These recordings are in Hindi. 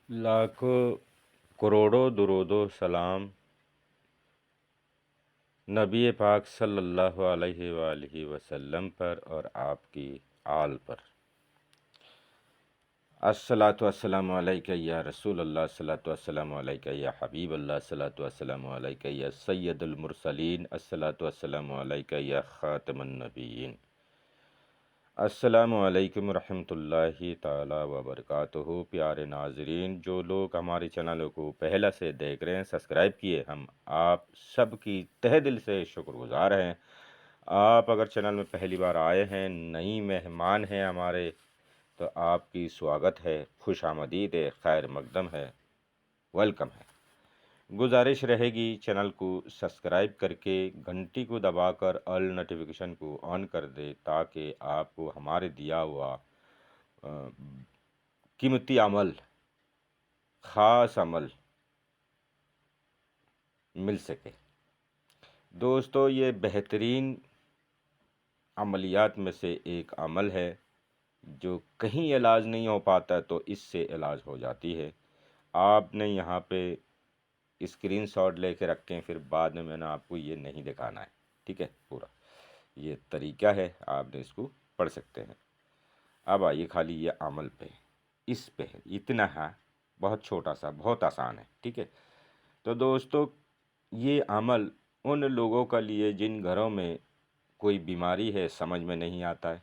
लाखों करोड़ों दुरूदो सलाम नबी पाक सल्लल्लाहु अलैहि वसल्लम पर और आपकी आल पर। अस्सलातु वस्सलामु अलैका या रसूल अल्लाह, अस्सलातु वस्सलामु अलैका या हबीब अल्लाह, अस्सलातु वस्सलामु अलैका या सय्यदुल मुरसलीन, अस्सलातु वस्सलामु अलैका या खातमुन नबिय्यीन। अस्सलामु अलैकुम रहमतुल्लाहि ताला व बरकातुहू। प्यारे नाजरीन, जो लोग हमारे चैनल को पहले से देख रहे हैं, सब्सक्राइब किए, हम आप सब की तहे दिल से शुक्रगुजार हैं। आप अगर चैनल में पहली बार आए हैं, नई मेहमान हैं हमारे, तो आपकी स्वागत है, खुश आमदीद है, खैर मकदम है, वेलकम है। गुजारिश रहेगी चैनल को सब्सक्राइब करके घंटी को दबाकर ऑल नोटिफिकेशन को ऑन कर दे, ताकि आपको हमारे दिया हुआ कीमती अमल, ख़ास अमल मिल सके। दोस्तों, ये बेहतरीन अमलियात में से एक अमल है जो कहीं इलाज नहीं हो पाता, तो इससे इलाज हो जाती है। आपने यहाँ पे स्क्रीनशॉट लेके रखें, फिर बाद में मैंने आपको ये नहीं दिखाना है, ठीक है। पूरा ये तरीका है, आपने इसको पढ़ सकते हैं। अब आइए खाली ये अमल पे, इस पे है, इतना है, बहुत छोटा सा, बहुत आसान है, ठीक है। तो दोस्तों, ये अमल उन लोगों का लिए जिन घरों में कोई बीमारी है, समझ में नहीं आता है,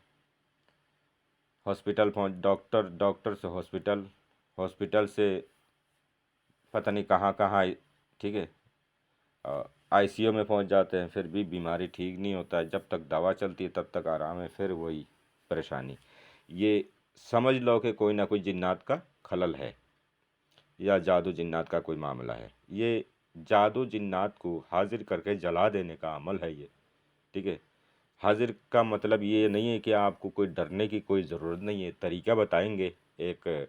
हॉस्पिटल पहुँच, डॉक्टर से हॉस्पिटल, हॉस्पिटल से पता नहीं कहाँ कहाँ, ठीक है, आईसीयू में पहुंच जाते हैं, फिर भी बीमारी ठीक नहीं होता है। जब तक दवा चलती है तब तक आराम है, फिर वही परेशानी। ये समझ लो कि कोई ना कोई जिन्नात का खलल है या जादू जिन्नात का कोई मामला है। ये जादू जिन्नात को हाजिर करके जला देने का अमल है ये, ठीक है। हाजिर का मतलब ये नहीं है कि आपको कोई डरने की कोई ज़रूरत नहीं है। तरीका बताएंगे, एक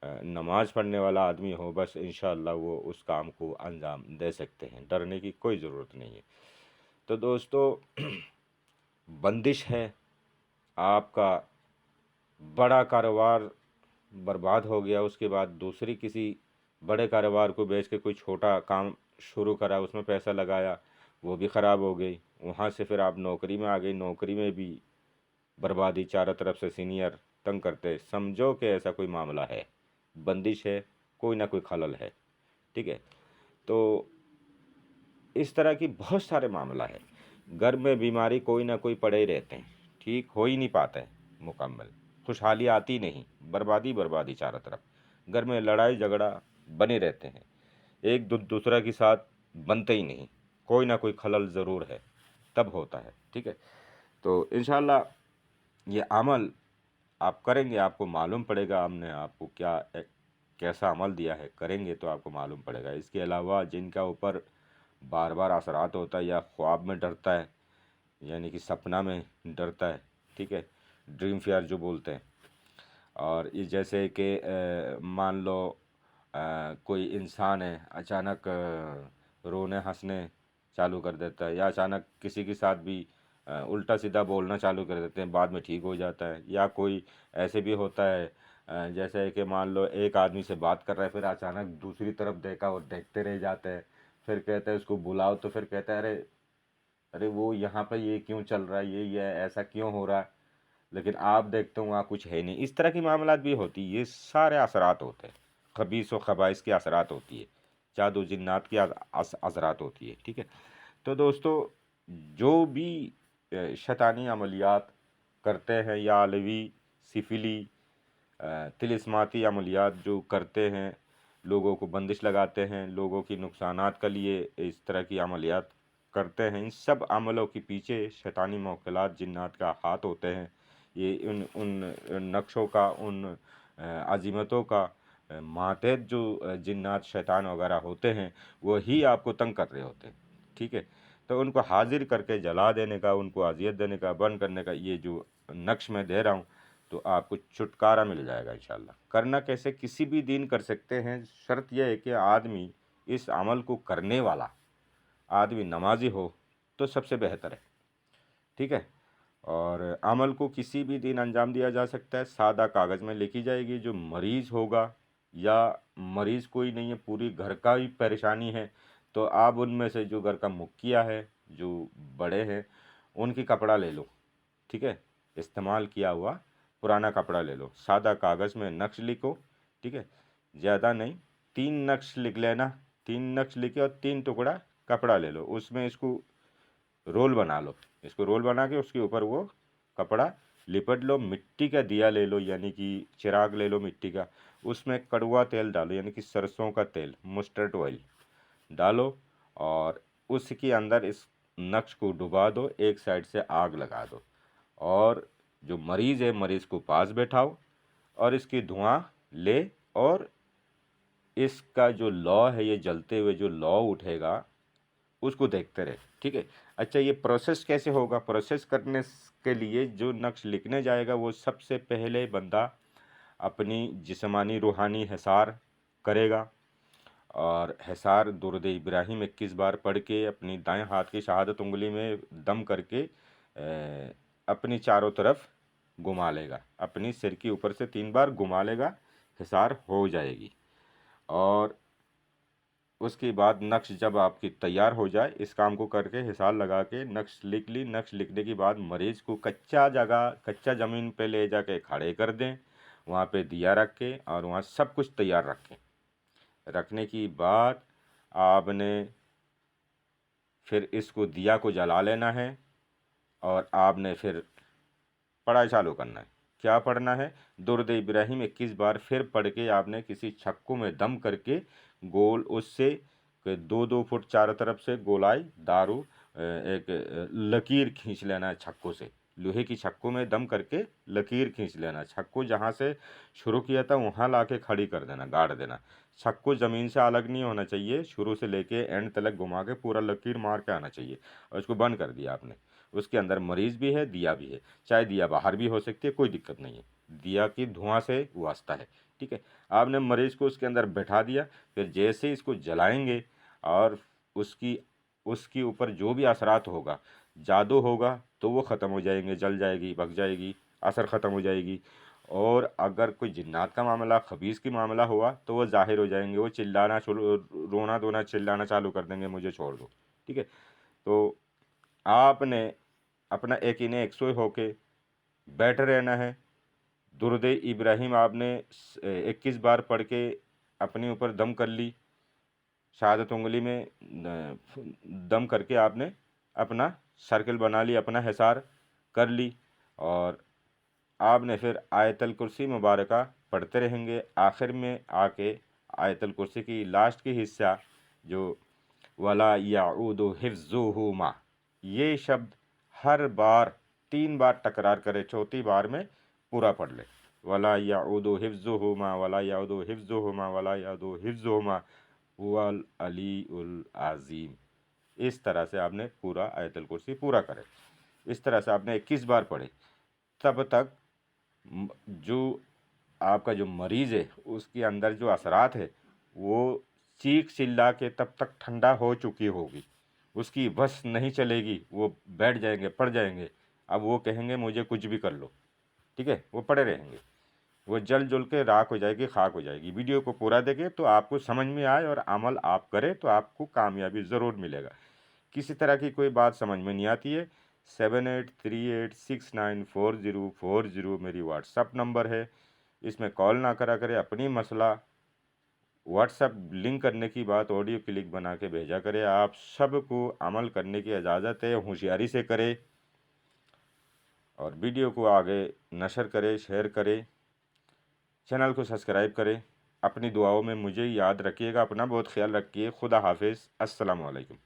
नमाज पढ़ने वाला आदमी हो, बस इंशाअल्लाह वो उस काम को अंजाम दे सकते हैं, डरने की कोई ज़रूरत नहीं है। तो दोस्तों, बंदिश है, आपका बड़ा कारोबार बर्बाद हो गया, उसके बाद दूसरी किसी बड़े कारोबार को बेच के कोई छोटा काम शुरू करा, उसमें पैसा लगाया, वो भी ख़राब हो गई। वहाँ से फिर आप नौकरी में आ गई, नौकरी में भी बर्बादी, चारों तरफ से सीनियर तंग करते। समझो कि ऐसा कोई मामला है, बंदिश है, कोई ना कोई खलल है, ठीक है। तो इस तरह की बहुत सारे मामला है। घर में बीमारी कोई ना कोई पड़े ही रहते हैं, ठीक हो ही नहीं पाता है मुकम्मल, खुशहाली आती नहीं, बर्बादी बर्बादी चारों तरफ। घर में लड़ाई झगड़ा बने रहते हैं, एक दूसरा के साथ बनते ही नहीं, कोई ना कोई खलल ज़रूर है, तब होता है, ठीक है। तो इंशाल्लाह ये अमल आप करेंगे, आपको मालूम पड़ेगा हमने आपको क्या कैसा अमल दिया है। करेंगे तो आपको मालूम पड़ेगा। इसके अलावा जिनका ऊपर बार बार असरात होता है या ख्वाब में डरता है, यानी कि सपना में डरता है, ठीक है, ड्रीम फियर जो बोलते हैं। और ये जैसे कि मान लो कोई इंसान है, अचानक रोने हंसने चालू कर देता है, या अचानक किसी के साथ भी उल्टा सीधा बोलना चालू कर देते हैं, बाद में ठीक हो जाता है। या कोई ऐसे भी होता है, जैसे कि मान लो एक आदमी से बात कर रहा है, फिर अचानक दूसरी तरफ देखा और देखते रह जाते हैं, फिर कहते हैं उसको बुलाओ, तो फिर कहता है अरे अरे वो यहाँ पे ये क्यों चल रहा है, ये ऐसा क्यों हो रहा है, लेकिन आप देखते हो वहाँ कुछ है नहीं। इस तरह की मामलात भी होती है। ये सारे असरात होते हैं, खबीस व खबाइस की असरात होती है, जादू जिन्नात की असरात होती है, ठीक है। तो दोस्तों, जो भी शैतानी अमलियात करते हैं, या अलवी सिफिली तिलिस्माती अमलियात जो करते हैं, लोगों को बंदिश लगाते हैं, लोगों की नुकसानात के लिए इस तरह की अमलियात करते हैं, इन सब अमलों के पीछे शैतानी मौकलात जिन्नात का हाथ होते हैं। ये उन उन नक्शों का, उन अजीमतों का मातहत जो जिन्नात शैतान वगैरह होते हैं, वही आपको तंग कर रहे होते हैं, ठीक है। तो उनको हाजिर करके जला देने का, उनको अजियत देने का, बंद करने का ये जो नक्श मैं दे रहा हूँ, तो आपको छुटकारा मिल जाएगा इंशाल्लाह। करना कैसे, किसी भी दिन कर सकते हैं। शर्त यह है कि आदमी, इस अमल को करने वाला आदमी नमाजी हो तो सबसे बेहतर है, ठीक है। और अमल को किसी भी दिन अंजाम दिया जा सकता है। सादा कागज़ में लिखी जाएगी, जो मरीज़ होगा या मरीज़ कोई नहीं है, पूरी घर का ही परेशानी है, तो आप उनमें से जो घर का मुखिया है, जो बड़े हैं, उनकी कपड़ा ले लो, ठीक है। इस्तेमाल किया हुआ पुराना कपड़ा ले लो, सादा कागज़ में नक्श लिखो, ठीक है। ज़्यादा नहीं, 3 नक्श लिख लेना, 3 नक्श लिखे और 3 टुकड़ा कपड़ा ले लो, उसमें इसको रोल बना लो। इसको रोल बना के उसके ऊपर वो कपड़ा लिपट लो। मिट्टी का दिया ले लो, यानी कि चिराग ले लो मिट्टी का, उसमें कड़वा तेल डालो, यानी कि सरसों का तेल, मस्टर्ड ऑयल डालो, और उसके अंदर इस नक्श को डुबा दो, एक साइड से आग लगा दो, और जो मरीज़ है, मरीज़ को पास बैठाओ और इसकी धुआं ले, और इसका जो लौ है, ये जलते हुए जो लौ उठेगा उसको देखते रहे, ठीक है। अच्छा, ये प्रोसेस कैसे होगा? प्रोसेस करने के लिए जो नक्श लिखने जाएगा वो सबसे पहले बंदा अपनी जिस्मानी रूहानी हिसार करेगा, और हिसार दुरूद इब्राहिम 21 बार पढ़ के अपनी दाएं हाथ की शहादत उंगली में दम करके अपनी चारों तरफ घुमा लेगा, अपनी सिर के ऊपर से 3 बार घुमा लेगा, हिसार हो जाएगी। और उसके बाद नक्श जब आपकी तैयार हो जाए, इस काम को करके हिसार लगा के नक्श लिख ली। नक्श लिखने के बाद मरीज़ को कच्चा ज़मीन पे ले जाके खड़े कर दें, वहाँ पे दिया रख के, और वहाँ सब कुछ तैयार रखें। रखने की बाद आपने फिर इसको दिया को जला लेना है, और आपने फिर पढ़ाई चालू करना है। क्या पढ़ना है? दुरूद इब्राहिम 21 बार फिर पढ़ के आपने किसी छक्कू में दम करके गोल उससे 2-2 फुट चारों तरफ से गोलाई दारू एक लकीर खींच लेना है छक्कू से। लोहे की छक्कू में दम करके लकीर खींच लेना। छक्कू जहाँ से शुरू किया था वहाँ ला के खड़ी कर देना, गाड़ देना। छक्कू ज़मीन से अलग नहीं होना चाहिए, शुरू से लेके एंड तक घुमा के पूरा लकीर मार के आना चाहिए, और इसको बंद कर दिया आपने। उसके अंदर मरीज़ भी है, दिया भी है, चाहे दिया बाहर भी हो सकती है, कोई दिक्कत नहीं है, दिया की धुआं से वास्ता है, ठीक है। आपने मरीज़ को उसके अंदर बैठा दिया, फिर जैसे ही इसको जलाएंगे और उसकी उसके ऊपर जो भी असरात होगा, जादू होगा, तो वो ख़त्म हो जाएंगे, जल जाएगी, भग जाएगी, असर ख़त्म हो जाएगी। और अगर कोई जिन्नात का मामला, खबीस की मामला हुआ, तो वो ज़ाहिर हो जाएंगे, वो चिल्लाना शुरू, रोना धोना चिल्लाना चालू कर देंगे, मुझे छोड़ दो, ठीक है। तो आपने अपना यकीन यकसोई होके बैठे रहना है। दुरूद इब्राहिम आपने 21 बार पढ़ के अपने ऊपर दम कर ली, शहादत उंगली में दम करके आपने अपना सर्कल बना ली, अपना हिसार कर ली, और आपने फिर आयतल कुर्सी मुबारका पढ़ते रहेंगे। आखिर में आके आयतल कुर्सी की लास्ट की हिस्सा जो वला याऊदु हिफ्ज़ुहुमा, ये शब्द हर बार 3 बार तकरार करे, चौथी बार में पूरा पढ़ ले। वला याऊदु हिफ्ज़ुहुमा, वला याऊदु हिफ्ज़ुहुमा, वला याऊदु हिफ्ज़ुहुमा हुवल अलीउल अज़ीम। इस तरह से आपने पूरा आयतल कुर्सी पूरा करे। इस तरह से आपने 21 बार पढ़े, तब तक जो आपका जो मरीज़ है उसके अंदर जो असरात है वो चीख चिल्ला के तब तक ठंडा हो चुकी होगी, उसकी बस नहीं चलेगी, वो बैठ जाएंगे, पड़ जाएंगे। अब वो कहेंगे मुझे कुछ भी कर लो, ठीक है, वो पड़े रहेंगे, वो जल जुल के राख हो जाएगी, खाक हो जाएगी। वीडियो को पूरा देखें तो आपको समझ में आए और अमल आप करें तो आपको कामयाबी ज़रूर मिलेगा। किसी तरह की कोई बात समझ में नहीं आती है, 7838694040 मेरी व्हाट्सअप नंबर है, इसमें कॉल ना करा करें। अपनी मसला व्हाट्सअप लिंक करने की बात ऑडियो क्लिक बना के भेजा करें। आप सबको अमल करने की इजाज़त है, होशियारी से करें, और वीडियो को आगे नशर करें, शेयर करें, चैनल को सब्सक्राइब करें। अपनी दुआओं में मुझे याद रखिएगा, अपना बहुत ख्याल रखिए। खुदा हाफिज़, अस्सलामु अलैकुम।